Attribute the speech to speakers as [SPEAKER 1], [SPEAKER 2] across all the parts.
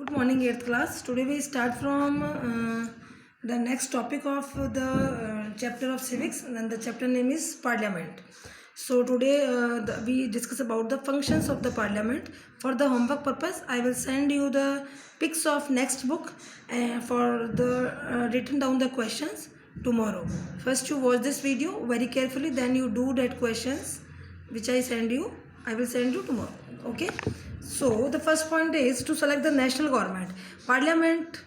[SPEAKER 1] Good morning, 8th class. Today we start from the next topic of the chapter of civics, and the chapter name is Parliament. So today we discuss about the functions of the Parliament. For the homework purpose, I will send you the pics of next book for the written down the questions tomorrow. First you watch this video very carefully, then you do that questions which I send you. I will send you tomorrow. Okay. So the first point is to select the national government. Parliament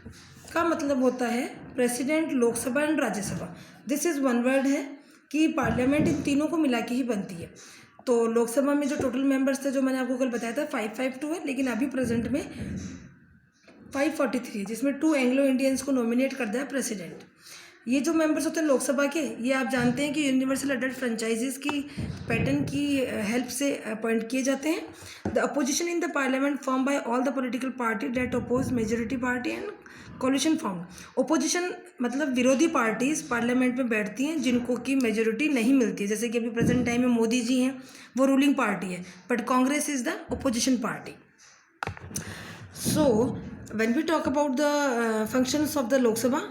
[SPEAKER 1] का मतलब होता है president, Lok Sabha and Rajya Sabha. This is one word है कि parliament in तीनों को मिला के ही बनती है. तो लोकसभा में जो टोटल मेंबर्स थे जो मैंने आपको कल बताया था 552 है, लेकिन अभी प्रेजेंट में 543 है, जिसमें 2 एंग्लो इंडियंस को नॉमिनेट कर दिया प्रेसिडेंट. ये जो मेंबर्स होते हैं लोकसभा के, ये आप जानते हैं कि यूनिवर्सल अडल्ट फ्रेंचाइजीज की पैटर्न की हेल्प से अपॉइंट किए जाते हैं. The opposition in the parliament form by all the political party that oppose majority party and coalition form. Opposition मतलब विरोधी पार्टीज पार्लियामेंट में बैठती हैं जिनको की मेजोरिटी नहीं मिलती है. जैसे कि अभी प्रेजेंट टाइम में मोदी जी हैं, वो रूलिंग पार्टी है, but Congress is the opposition party. So when we talk about the functions of the Lok Sabha,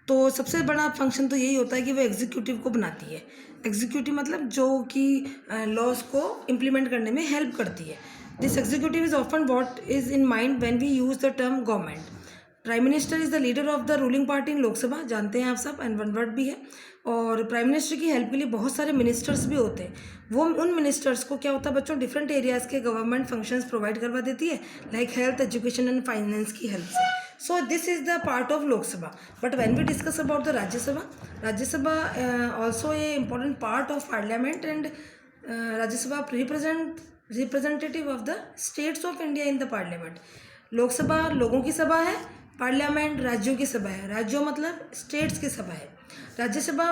[SPEAKER 1] तो सबसे बड़ा फंक्शन तो यही होता है कि वो एग्जीक्यूटिव को बनाती है. एग्जीक्यूटिव मतलब जो कि लॉज को इम्प्लीमेंट करने में हेल्प करती है. This executive is often what is in mind when we use the term government. Prime minister is the leader of the ruling party in Lok Sabha, जानते हैं आप सब, एंड वन वर्ड भी है. और प्राइम मिनिस्टर की हेल्प के लिए बहुत सारे मिनिस्टर्स भी होते हैं. वो उन मिनिस्टर्स को क्या होता है बच्चों, डिफरेंट एरियाज़ के गवर्नमेंट फंक्शंस प्रोवाइड करवा देती है, like health, education and finance की हेल्प से. So this is the part of Lok Sabha. But when we discuss about the Rajya Sabha also a important part of Parliament, and Rajya Sabha representative of the states of India in the Parliament. लोक सभा लोगों की सभा है, parliament राज्यों की सभा है. राज्यों मतलब स्टेट्स की सभा है. राज्यसभा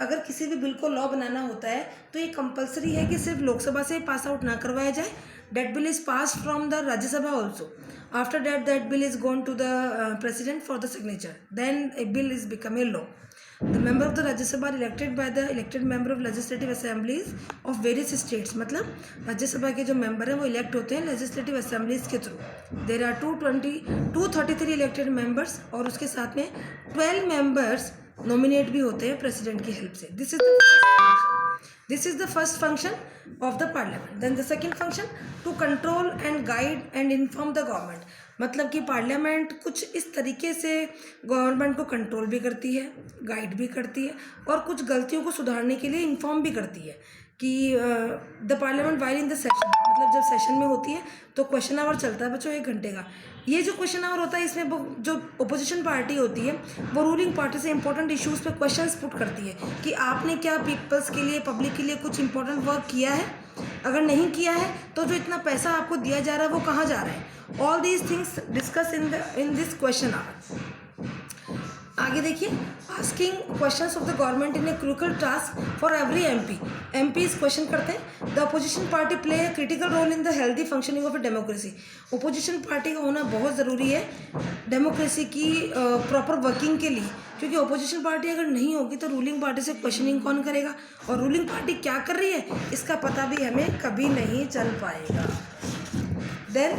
[SPEAKER 1] अगर किसी भी बिल को लॉ बनाना होता है तो ये कंपलसरी है कि सिर्फ लोकसभा से पास आउट ना करवाया जाए. That bill is passed from the Rajya Sabha also. After that, that bill is gone to the president for the signature. Then a bill is become a law. The member of the Rajya Sabha are elected by the elected member of legislative assemblies of various states. मतलब राज्य सभा के जो member हैं वो elect होते हैं legislative assemblies के through. There are 233 elected members, और उसके साथ में 12 मेंबर्स नॉमिनेट भी होते हैं प्रेसिडेंट की हेल्प से. This is the first function of the parliament. Then the second function to control and guide and inform the government. मतलब कि पार्लियामेंट कुछ इस तरीके से गवर्नमेंट को कंट्रोल भी करती है, गाइड भी करती है, और कुछ गलतियों को सुधारने के लिए इन्फॉर्म भी करती है. कि the parliament while in the session, मतलब जब सेशन में होती है तो क्वेश्चन आवर चलता है बच्चों 1 घंटे का. ये जो क्वेश्चन आवर होता है इसमें जो ओपोजिशन पार्टी होती है वो रूलिंग पार्टी से इंपॉर्टेंट इश्यूज़ पे क्वेश्चंस पुट करती है कि आपने क्या पीपल्स के लिए, पब्लिक के लिए कुछ इंपॉर्टेंट वर्क किया है. अगर नहीं किया है तो जो इतना पैसा आपको दिया जा रहा है वो कहाँ जा रहा है. All these things discuss in this question hour. आगे देखिए, asking questions of the government in a crucial task for every MP इस क्वेश्चन करते हैं. The opposition party play a critical role in the healthy functioning of a democracy. Opposition party का होना बहुत ज़रूरी है डेमोक्रेसी की प्रॉपर वर्किंग के लिए, क्योंकि ओपोजिशन पार्टी अगर नहीं होगी तो रूलिंग पार्टी से क्वेश्चनिंग कौन करेगा, और रूलिंग पार्टी क्या कर रही है इसका पता भी हमें कभी नहीं चल पाएगा. Then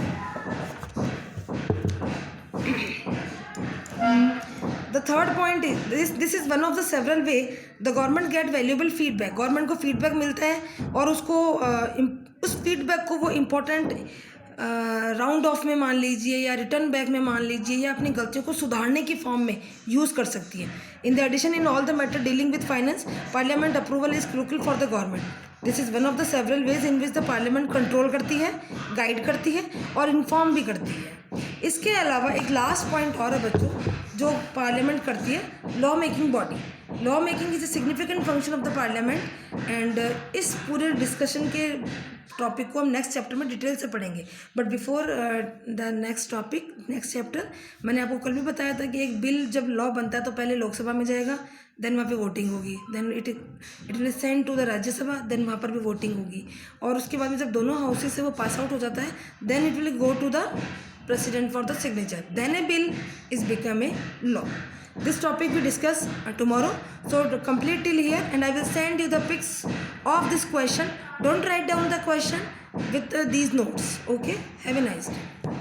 [SPEAKER 1] the third point is this is one of the several way the government get valuable feedback. Government को फीडबैक मिलता है और उसको उस फीडबैक को वो इम्पोर्टेंट राउंड ऑफ में मान लीजिए, या रिटर्न बैक में मान लीजिए, या अपनी गलतियों को सुधारने की फॉर्म में यूज़ कर सकती है. In the addition in all the matter dealing with finance, parliament approval is crucial for the government. This is one of the several ways in which the parliament control करती है, guide करती है और inform भी करती है. इसके अलावा एक लास्ट पॉइंट और है बच्चों जो पार्लियामेंट करती है, law making body. Law making is a significant function of the parliament, and इस पूरे डिस्कशन के टॉपिक को हम नेक्स्ट चैप्टर में डिटेल से पढ़ेंगे. But before the next chapter, मैंने आपको कल भी बताया था कि एक बिल जब लॉ बनता है तो पहले लोकसभा में जाएगा, देन वहाँ पे वोटिंग होगी, then it will send to the Rajya Sabha, then वहाँ पर भी वोटिंग होगी, और उसके बाद में जब दोनों हाउसेज से वो पास आउट हो जाता है, then it will go to the president for the signature. Then a bill is become a law. This topic we discuss tomorrow. So complete till here, and I will send you the pics of this question. Don't write down the question with these notes. Okay. Have a nice day.